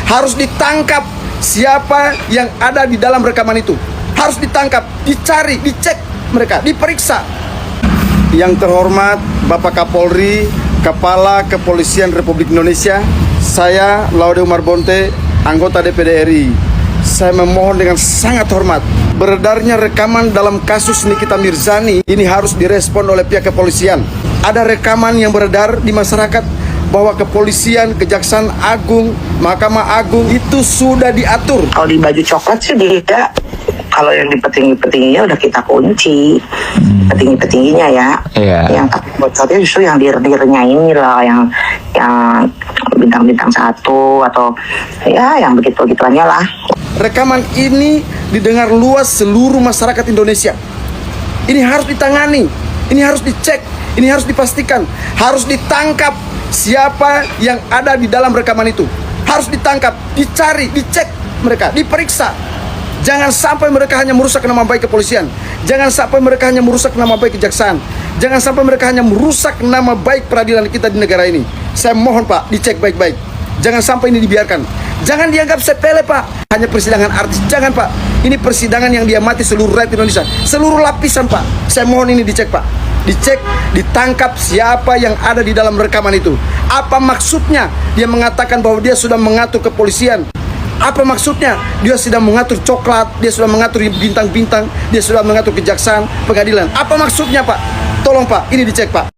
Harus ditangkap siapa yang ada di dalam rekaman itu. Harus ditangkap, dicari, dicek mereka, diperiksa. Yang terhormat Bapak Kapolri, Kepala Kepolisian Republik Indonesia, saya Laude Umar Bonte, anggota DPD RI. Saya memohon dengan sangat hormat, beredarnya rekaman dalam kasus Nikita Mirzani ini harus direspon oleh pihak kepolisian. Ada rekaman yang beredar di masyarakat bahwa kepolisian, Kejaksaan Agung, Mahkamah Agung itu sudah diatur. Kalau di baju coklat sih dia, kalau yang di petinggi-petingginya udah kita kunci, petinggi-petingginya ya. Yang tapi bocornya justru yang dir-dirnya ini lah, yang bintang-bintang 1 atau ya yang begitu-begituannya lah. Rekaman ini didengar luas seluruh masyarakat Indonesia. Ini harus ditangani, ini harus dicek, ini harus dipastikan, harus ditangkap siapa yang ada di dalam rekaman itu. Harus ditangkap, dicari, dicek mereka, diperiksa. Jangan sampai mereka hanya merusak nama baik kepolisian. Jangan sampai mereka hanya merusak nama baik kejaksaan. Jangan sampai mereka hanya merusak nama baik peradilan kita di negara ini. Saya mohon Pak, dicek baik-baik. Jangan sampai ini dibiarkan. Jangan dianggap sepele Pak, hanya persidangan artis. Jangan Pak, ini persidangan yang diamati seluruh rakyat Indonesia, seluruh lapisan Pak. Saya mohon ini dicek Pak. Dicek, ditangkap siapa yang ada di dalam rekaman itu. Apa maksudnya dia mengatakan bahwa dia sudah mengatur kepolisian? Apa maksudnya dia sudah mengatur coklat, dia sudah mengatur bintang-bintang, dia sudah mengatur kejaksaan, pengadilan? Apa maksudnya Pak? Tolong Pak, ini dicek Pak.